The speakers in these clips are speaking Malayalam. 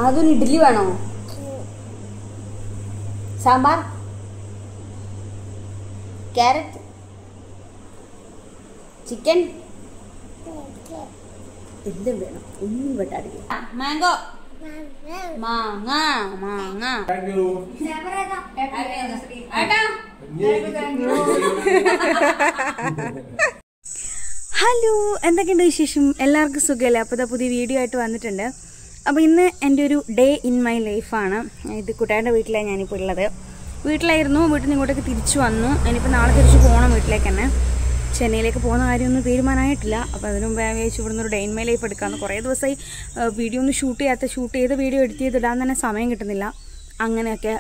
അതും ഇഡ്ഡലി വേണോ? സാമ്പാർ, ക്യാരറ്റ്, ചിക്കൻ, എന്തും വേണം. ഒന്നും വെട്ടാടില്ല. മാംഗോ, മാങ്ങ, മാങ്ങ. ഹലോ, എന്തൊക്കെയുണ്ട് വിശേഷം? എല്ലാവർക്കും സുഖമല്ലേ? അപ്പോൾ ഇതാ പുതിയ വീഡിയോ ആയിട്ട് വന്നിട്ടുണ്ട്. അപ്പോൾ ഇന്ന് എൻ്റെ ഒരു ഡേ ഇൻ മൈ ലൈഫാണ്. ഇത് കുട്ടാൻ്റെ വീട്ടിലാണ് ഞാനിപ്പോൾ ഉള്ളത്. വീട്ടിലായിരുന്നു, വീട്ടിൽ നിന്ന് ഇങ്ങോട്ടേക്ക് തിരിച്ചു വന്നു. ഇനിയിപ്പോൾ നാളെ തിരിച്ച് പോകണം വീട്ടിലേക്ക് തന്നെ. ചെന്നൈയിലേക്ക് പോകുന്ന കാര്യമൊന്നും തീരുമാനമായിട്ടില്ല. അപ്പോൾ അതിന് മുമ്പ് ഞാൻ വിചാരിച്ചു ഇവിടുന്ന് ഒരു ഡേ ഇൻ മൈ ലൈഫ് എടുക്കാമെന്ന്. കുറേ ദിവസമായി വീഡിയോ ഒന്നും ഷൂട്ട് ചെയ്ത വീഡിയോ എഡിറ്റ് ചെയ്തിടാൻ തന്നെ സമയം കിട്ടുന്നില്ല. അങ്ങനെയൊക്കെ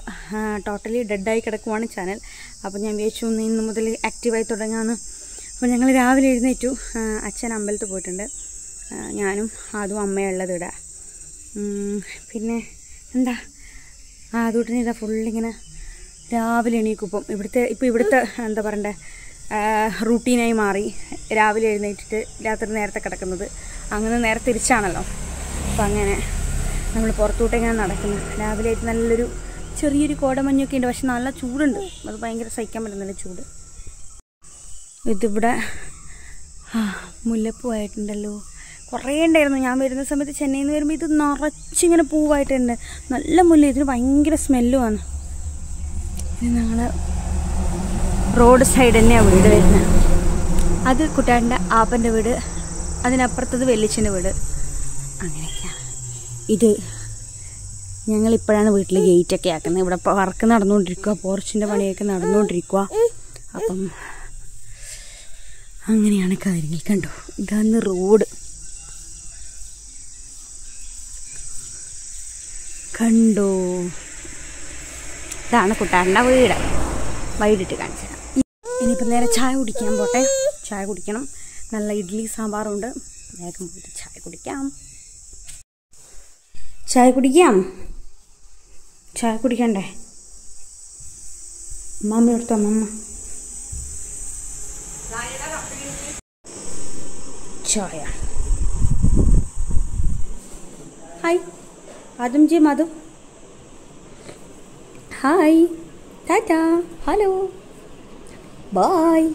ടോട്ടലി ഡെഡായി കിടക്കുവാണ് ചാനൽ. അപ്പോൾ ഞാൻ വിചാരിച്ചു ഇന്ന് മുതൽ ആക്റ്റീവായി തുടങ്ങാമെന്ന്. അപ്പോൾ ഞങ്ങൾ രാവിലെ എഴുന്നേറ്റു. അച്ഛൻ അമ്പലത്തിൽ പോയിട്ടുണ്ട്. ഞാനും അതും അമ്മയുള്ളത് ഇവിടെ. പിന്നെ എന്താ അതുകൊണ്ടിന് ഇതാ ഫുള്ളിങ്ങനെ രാവിലെ എണീക്കും. ഇവിടുത്തെ എന്താ പറയണ്ടേ, റൂട്ടീനായി മാറി. രാവിലെ എഴുന്നേറ്റിട്ട് രാത്രി നേരത്തെ കിടക്കുന്നത്. അങ്ങനെ നേരെ തിരിച്ചാണല്ലോ. അപ്പം അങ്ങനെ നമ്മൾ പുറത്തോട്ട് ഇങ്ങനെ നടക്കുന്നു. രാവിലെ ആയിട്ട് നല്ലൊരു ചെറിയൊരു കോടമഞ്ഞൊക്കെ ഉണ്ട്. പക്ഷെ നല്ല ചൂടുണ്ട്. അത് ഭയങ്കര സഹിക്കാൻ പറ്റുന്നില്ല ചൂട്. ഇതിവിടെ മുല്ലപ്പൂവായിട്ടുണ്ടല്ലോ. കുറേ ഉണ്ടായിരുന്നു. ഞാൻ വരുന്ന സമയത്ത് ചെന്നൈയിൽ നിന്ന് വരുമ്പോൾ ഇത് നിറച്ചിങ്ങനെ പൂവായിട്ടുണ്ട്. നല്ല മുല്ല. ഇതിന് ഭയങ്കര സ്മെല്ലുമാണ്. ഇത് ഞങ്ങൾ റോഡ് സൈഡ് തന്നെയാണ് വീട് വരുന്നത്. അത് കുട്ടാൻ്റെ ആപ്പൻ്റെ വീട്, അതിനപ്പുറത്തത് വെല്ലിച്ചൻ്റെ വീട്. അങ്ങനെയൊക്കെയാണ്. ഇത് ഞങ്ങളിപ്പോഴാണ് വീട്ടിൽ ഗേറ്റൊക്കെ ആക്കുന്നത്. ഇവിടെ വർക്ക് നടന്നുകൊണ്ടിരിക്കുക, പോർച്ചിൻ്റെ പണിയൊക്കെ നടന്നുകൊണ്ടിരിക്കുക. അപ്പം അങ്ങനെയാണ് കാര്യങ്ങൾ. കണ്ടോ, ഇതാണ് റോഡ്. കണ്ടോ, ഇതാണ് കുട്ടാൻ്റെ വീട്. വൈകിട്ട് കാണിച്ചു തരാം. ഇനിയിപ്പോൾ നേരെ ചായ കുടിക്കാൻ പോട്ടെ. ചായ കുടിക്കണം. നല്ല ഇഡ്ഡലി സാമ്പാറുണ്ട്. വേഗം പോയിട്ട് ചായ കുടിക്കാം. ചായ കുടിക്കണ്ടേ? മമ്മ എടുത്തോ, മമ്മ ചായ. ഹായ് ആദം ജി, മധു ഹായ്, ടാറ്റാ, ഹലോ, ബായ്.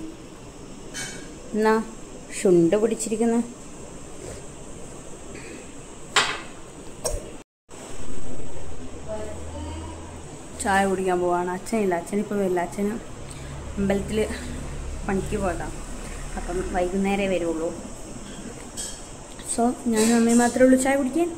എന്നാ ശുണ്ട് പിടിച്ചിരിക്കുന്ന ചായ കുടിക്കാൻ പോവാണ്. അച്ഛനില്ല, അച്ഛനിപ്പോൾ വരില്ല. അച്ഛന് അമ്പലത്തിൽ പണിക്ക് പോയതാണ്. അപ്പം വൈകുന്നേരമേ വരുള്ളൂ. സോ ഞാനും അമ്മയും മാത്രമേ ഉള്ളൂ ചായ കുടിക്കാൻ.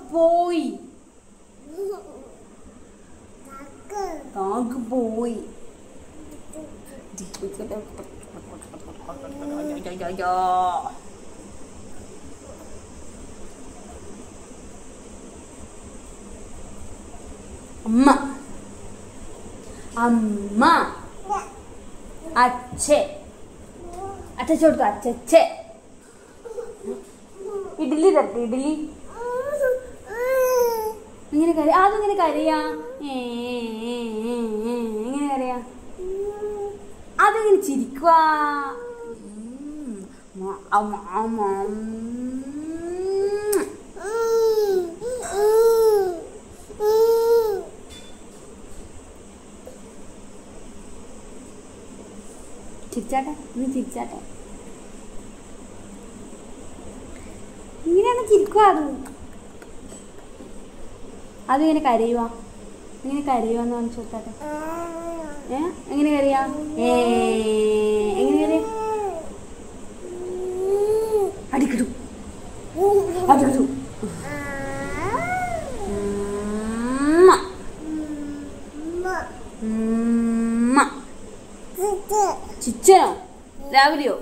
പോയി അമ്മ അമ്മ അച്ഛേ അച്ഛോടുത്തു അച്ഛേ. ഇഡ്ഡലി തട്ടി, ഇഡ്ഡലി ഇങ്ങനെ കരയാ. അതിങ്ങനെ കരയാ, ഇങ്ങനെ കരയാ. അതിങ്ങനെ ചിരിക്കുക. ചിരിച്ചാട്ടെ, ഇന്ന് ചിരിച്ചാട്ടെ. ഇങ്ങനെയാണ് ചിരിക്കുക. അതിങ്ങനെ കരയുക. ഇങ്ങനെ കരയുവാന്ന് കാണിച്ചു കൊടുത്താട്ടെ. എങ്ങനെ കരയാ? എങ്ങനെ കരയാ? അടിക്കടു അടിക്കടു. ചിച്ചനോ രാവിലെയോ?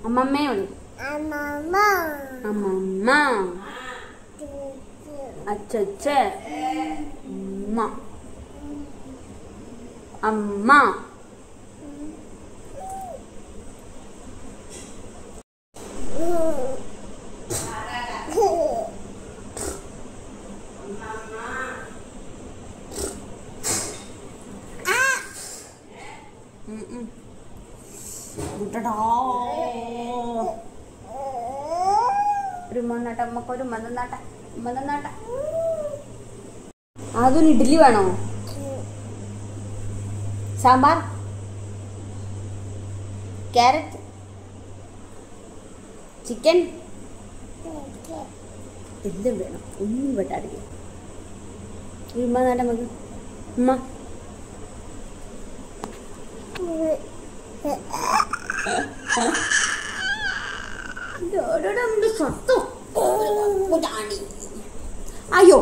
അമ്മമ്മയോ? അമ്മമ്മ, അച്ഛ, അമ്മ, അമ്മ. അതൊരു ഇഡ്ഡലി വേണോ? സാമ്പാർ, ക്യാരറ്റ്, ചിക്കൻ എല്ലാം വേണം. ഒന്നും വെട്ടാടില്ല. ഉമ്മ നാട്ടെ നമുക്ക് ഉമ്മ അയ്യോ.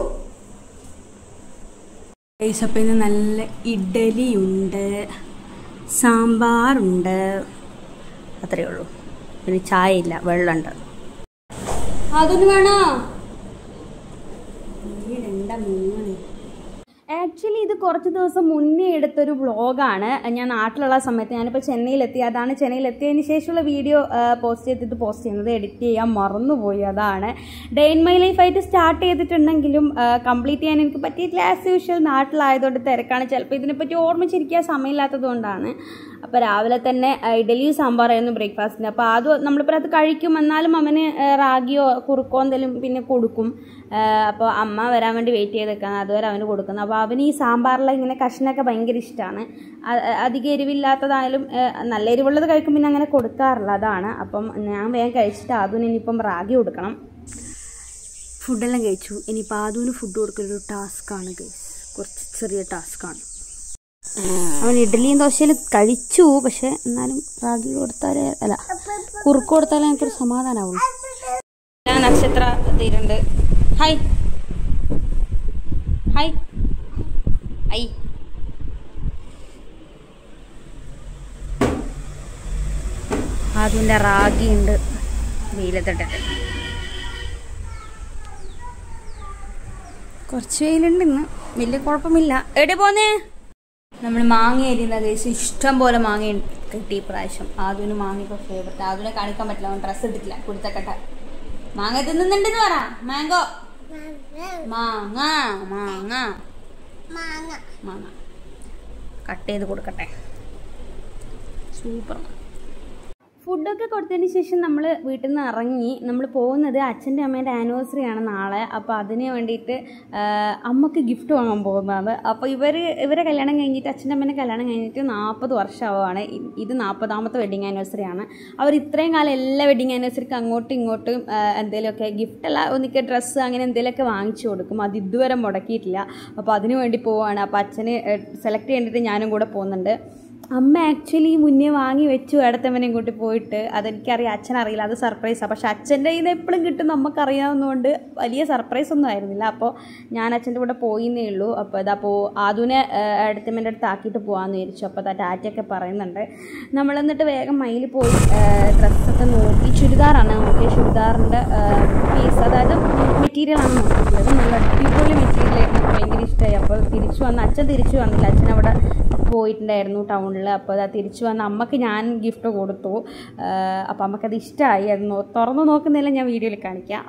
അപ്പം ഇന്ന് നല്ല ഇഡ്ഡലിയുണ്ട്, സാമ്പാറുണ്ട്, അത്രയേ ഉള്ളൂ. പിന്നെ ചായ ഇല്ല, വെള്ളമുണ്ട്. അതൊന്നും വേണോ? ആക്ച്വലി ഇത് കുറച്ച് ദിവസം മുന്നേ എടുത്തൊരു വ്ളോഗാണ്. ഞാൻ നാട്ടിലുള്ള സമയത്ത്, ഞാനിപ്പോൾ ചെന്നൈയിലെത്തി. അതാണ് ചെന്നൈയിലെത്തിയതിന് ശേഷമുള്ള വീഡിയോ പോസ്റ്റ് ചെയ്യുന്നത്. എഡിറ്റ് ചെയ്യാൻ മറന്നുപോയി. അതാണ് ഡേ ഇൻ മൈ ലൈഫ് ആയിട്ട് സ്റ്റാർട്ട് ചെയ്തിട്ടുണ്ടെങ്കിലും കംപ്ലീറ്റ് ചെയ്യാൻ എനിക്ക് പറ്റിയിട്ടില്ല. ആസ് യൂഷ്വൽ നാട്ടിലായതുകൊണ്ട് തിരക്കാണ്. ചിലപ്പോൾ ഇതിനെപ്പറ്റി ഓർമ്മിച്ചിരിക്കാൻ സമയമില്ലാത്തത് കൊണ്ടാണ്. അപ്പോൾ രാവിലെ തന്നെ ഇഡലിയും സാമ്പാറായിരുന്നു ബ്രേക്ക്ഫാസ്റ്റിന്. അപ്പോൾ അത് നമ്മളിപ്പോൾ അത് കഴിക്കും. എന്നാലും അവന് റാഗിയോ കുറുക്കോ എന്തെങ്കിലും പിന്നെ കൊടുക്കും. അപ്പോൾ അമ്മ വരാൻ വേണ്ടി വെയിറ്റ് ചെയ്ത് വെക്കാൻ, അതുവരെ അവന് കൊടുക്കുന്നത്. അപ്പോൾ അവന് ഈ സാമ്പാറിൽ ഇങ്ങനെ കഷ്ണമൊക്കെ ഭയങ്കര ഇഷ്ടമാണ്. അധികം എരിവില്ലാത്തതായാലും നല്ല എരിവുള്ളത് കഴിക്കും, പിന്നെ അങ്ങനെ കൊടുക്കാറില്ല. അതാണ്. അപ്പം ഞാൻ വേഗം കഴിച്ചിട്ട് ആദുവിന് ഇനിയിപ്പം റാഗി കൊടുക്കണം. ഫുഡെല്ലാം കഴിച്ചു. ഇനിയിപ്പോൾ ആദുവിന് ഫുഡ് കൊടുക്കലൊരു ടാസ്ക്കാണ് ഗൈസ്, കുറച്ച് ചെറിയ ടാസ്ക്കാണ്. അവൻ ഇഡ്ഡലിയും ദോശയിലും കഴിച്ചു. പക്ഷെ എന്നാലും റാഗി കൊടുത്താലേ അല്ല കുറുക്ക് കൊടുത്താലേ എനിക്കൊരു സമാധാനമാവുള്ളൂ. ഞാൻ നക്ഷത്ര തീരുണ്ട്. Hi hi I. അതിൻ്റെ റാഗി ഉണ്ട് വെയിലത്തിട്ടിട്ട്. കുറച്ച് വെയിലുണ്ട് ഇന്ന്, വലിയ കുഴപ്പമില്ല. എവിടെ പോന്നേ? നമ്മൾ മാങ്ങ എരിയുന്ന കേസ് ഇഷ്ടം പോലെ മാങ്ങ കിട്ടി ഇപ്രാവശ്യം. ആദ്യം മാങ്ങ ഇപ്പോൾ ഫേവററ്റ്. ആദ്യം കാണിക്കാൻ പറ്റില്ല, അവൻ ഡ്രസ്സ് ഇട്ടിട്ടില്ല. കൊടുത്തക്കട്ടെ. മാങ്ങ തിന്നുന്നുണ്ടെന്ന് പറ. മാങ്കോ, മാങ്ങ മാങ്ങ മാങ്ങ കട്ട് ചെയ്ത് കൊടുക്കട്ടെ. സൂപ്പർ. ഫുഡൊക്കെ കൊടുത്തതിന് ശേഷം നമ്മൾ വീട്ടിൽ നിന്ന് ഇറങ്ങി. നമ്മൾ പോകുന്നത് അച്ഛൻ്റെ അമ്മേൻ്റെ ആനിവേഴ്സറി ആണ് നാളെ. അപ്പോൾ അതിന് വേണ്ടിയിട്ട് അമ്മക്ക് ഗിഫ്റ്റ് വാങ്ങാൻ പോകുന്നതാണ്. അപ്പോൾ ഇവരെ കല്യാണം കഴിഞ്ഞിട്ട്, അച്ഛൻ്റെ അമ്മേൻ്റെ കല്യാണം കഴിഞ്ഞിട്ട് 40 വർഷമാവാണ്. ഇത് 40ാമത്തെ വെഡിങ് ആനിവേഴ്സറി ആണ്. അവർ ഇത്രയും കാലം എല്ലാ വെഡിങ് ആനിവേഴ്സറിക്കും അങ്ങോട്ടും ഇങ്ങോട്ടും എന്തെങ്കിലുമൊക്കെ ഗിഫ്റ്റല്ല, ഒന്നിക്കെ ഡ്രസ്സ് അങ്ങനെ എന്തെങ്കിലുമൊക്കെ വാങ്ങിച്ചു കൊടുക്കും. അത് ഇതുവരെ മുടക്കിയിട്ടില്ല. അപ്പോൾ അതിന് വേണ്ടി പോവുകയാണ്. അപ്പോൾ അച്ഛന് സെലക്ട് ചെയ്തിട്ട് ഞാനും കൂടെ പോകുന്നുണ്ട്. അമ്മ ആക്ച്വലി മുന്നേ വാങ്ങി വെച്ചു അടുത്തവനെ ഇങ്ങോട്ട് പോയിട്ട്. അതെനിക്കറിയാം, അച്ഛനറിയില്ല, അത് സർപ്രൈസാണ്. പക്ഷെ അച്ഛൻ്റെ കയ്യിൽ നിന്ന് എപ്പോഴും കിട്ടും, നമുക്കറിയാവുന്നതുകൊണ്ട് വലിയ സർപ്രൈസ് ഒന്നും ആയിരുന്നില്ല. അപ്പോൾ ഞാൻ അച്ഛൻ്റെ കൂടെ പോയിന്നേ ഉള്ളൂ. അപ്പോൾ ഇതപ്പോൾ ആദുവിനെ അടുത്തമ്മേൻ്റെ അടുത്ത് ആക്കിയിട്ട് പോകാമെന്ന് വിചാരിച്ചു. അപ്പോൾ ടാറ്റയൊക്കെ പറയുന്നുണ്ട്. നമ്മൾ എന്നിട്ട് വേഗം മയിൽ പോയി ഡ്രസ്സൊക്കെ നോക്കി. ചുരിദാറാണ് നോക്കിയത്. ചുരിദാറിൻ്റെ പീസ്, അതായത് മെറ്റീരിയലാണ് നോക്കിയിട്ടുള്ളത്. നല്ല അടിപൊളി മെറ്റീരിയലായിരുന്നു, ഭയങ്കര ഇഷ്ടമായി. അപ്പോൾ അച്ഛൻ തിരിച്ചു വന്നില്ല. അച്ഛൻ അവിടെ പോയിട്ടുണ്ടായിരുന്നു ടൗണിൽ. അപ്പോൾ അത് തിരിച്ചു വന്ന് അമ്മക്ക് ഞാൻ ഗിഫ്റ്റ് കൊടുത്തു. അപ്പോൾ അമ്മക്കത് ഇഷ്ടമായി. അത് തുറന്നു നോക്കുന്നില്ല, ഞാൻ വീഡിയോയിൽ കാണിക്കാം.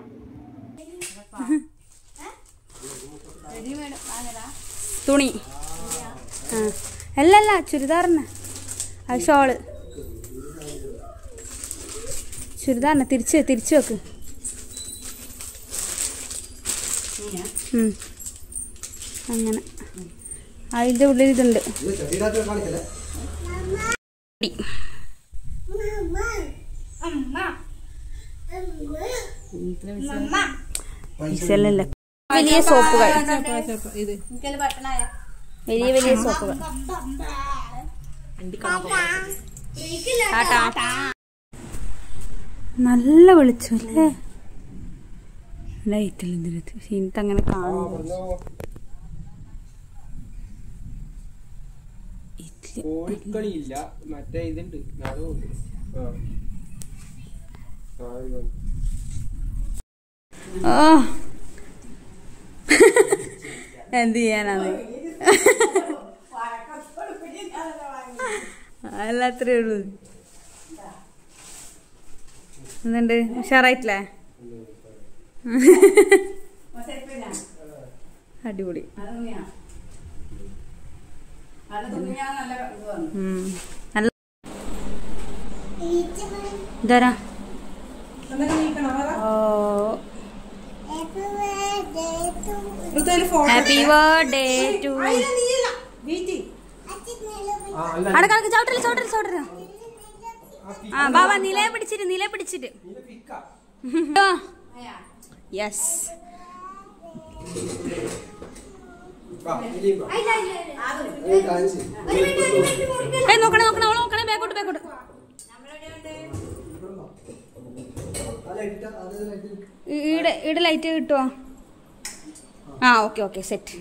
തുണി അല്ലല്ല, ചുരിദാറിന്. അത് ഷോള് ചുരിദാറിന് തിരിച്ചു വെക്ക്. അങ്ങനെ അതിൻ്റെ ഉള്ളിൽ ഇതുണ്ട്. വലിയ സോപ്പുകൾ, വലിയ വലിയ സോപ്പുകൾ. നല്ല വെളിച്ചല്ലേ, ലൈറ്റിൽ ഇതിനകത്ത് അങ്ങനെ കാണുന്നു. കോഴിക്കളിയില്ല, മറ്റേ ഇതുണ്ട്. എന്ത് ചെയ്യാനാണ്, അല്ലാത്രേ ഉള്ളൂ. എന്തുണ്ട്, ഉഷാറായിട്ടില്ലേ? അടിപൊളി. ഇതാരാ? Happy birthday to. അടക്കളക്ക് ചവിട്ടല് ചവിട്ടല് ചവിട്ടല്. ആ ബാബ നിലയെ പിടിച്ചിട്ട്, നിലയെ പിടിച്ചിട്ട്. യെസ്. നോക്കണേ നോക്കണേ, അവളെ നോക്കണേ, ബാക്കോട്ട് ബാക്കോട്ട്. ഈടെ ലൈറ്റ് കിട്ടുവോ? ആ ഓക്കെ ഓക്കെ, സെറ്റ്.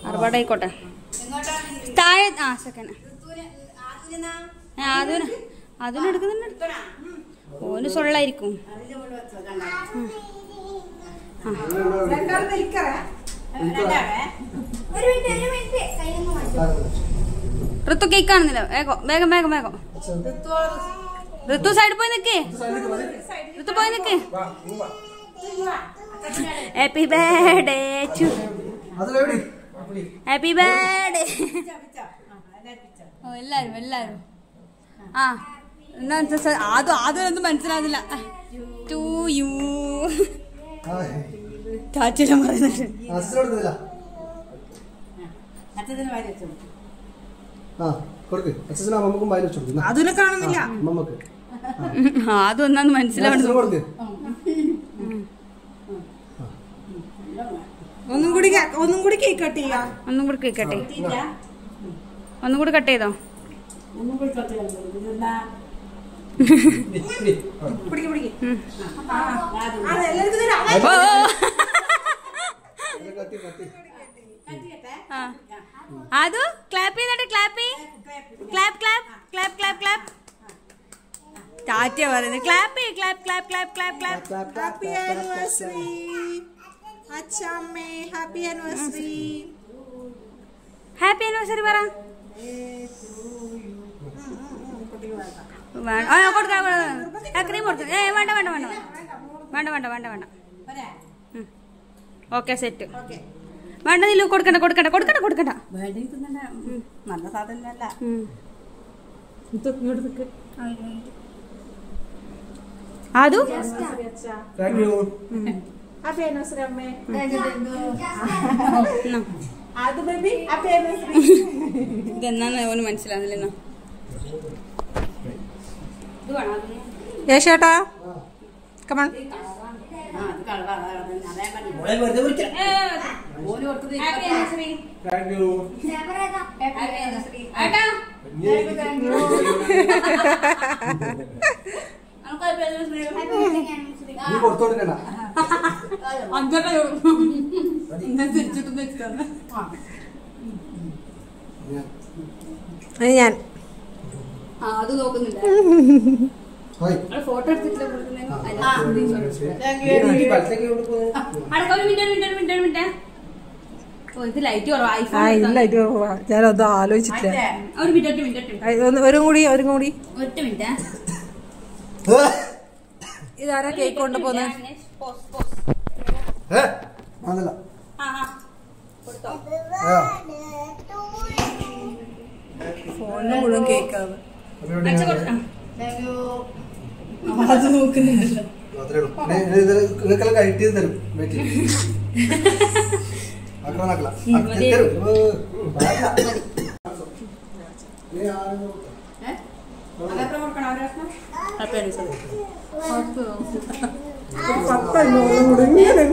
അറുപാടായിക്കോട്ടെ. താഴെ ആ സെക്കൻഡ് അതിന് എടുക്കുന്നുണ്ട്. ഓന് സൊള്ളായിരിക്കും. ഋതു കേക്ക് കാണുന്നില്ല. വേഗം വേഗം വേഗം. ഋതു സൈഡ് പോയി നിക്ക്, ഋതു പോയി നിക്ക്. Happy birthday to. Happy birthday. ഓ എല്ലാരും എല്ലാരും. ആ എന്നാ അതൊന്നും മനസ്സിലാവുന്നില്ല. To you. ചാച്ചെല്ലാം പറയുന്നുണ്ട്. അതിനെ കാണുന്നില്ല. അതൊന്നു മനസ്സിലാവുന്നു. ഒന്നും കൂടി കേക്ക് കട്ട് ചെയ്യാം. ഒന്നും കൂടി കേക്ക് കട്ട് ചെയ്തോ? ഒന്നും കൂടി കട്ട് ചെയ്തോ? അത് ക്ലാപ്പ് ചെയ്തിട്ട് clap clap clap clap clap clap. ടാറ്റ പറയുന്നത് clap clap clap clap clap clap. Happy anniversary അച്ഛമ്മേ, ഹാപ്പി ആനിവേഴ്സറി. ഹാപ്പി ആനിവേഴ്സറി പറ. ക്രീം കൊടുത്തു. വേണ്ട വേണ്ട വേണ്ട വേണ്ട വേണ്ട വേണ്ട വേണ്ട. Okay set. വേണ്ട നീ കൊടുക്കണ്ട കൊടുക്കണ്ട കൊടുക്കണ്ട കൊടുക്കണ്ട. നല്ല സാധനല്ല. അതു ഹാപ്പി ആനിവേഴ്സറി അമ്മേ. അത് ബേബി ഹാപ്പി ആനിവേഴ്സറി. ഇതെന്നാന്ന് ഓന് മനസ്സിലാവുന്നില്ല. യേശേട്ടാ കമൺ. ഞാൻ അത് നോക്കുന്നില്ല. ഫോട്ടോ എടുത്തിട്ടില്ല. ഞാനത് ആലോചിച്ചിട്ടില്ല. ഒരു കൂടി ഒറ്റ മിനിറ്റ്. ഇതാരാ കേക്ക് കൊണ്ടുപോകുന്നത്? ഫോണിന് മുഴുവൻ കേക്കാണ്. അത് നോക്കുന്നുണ്ടല്ലോ. 10 കൂടെ ഇങ്ങനെ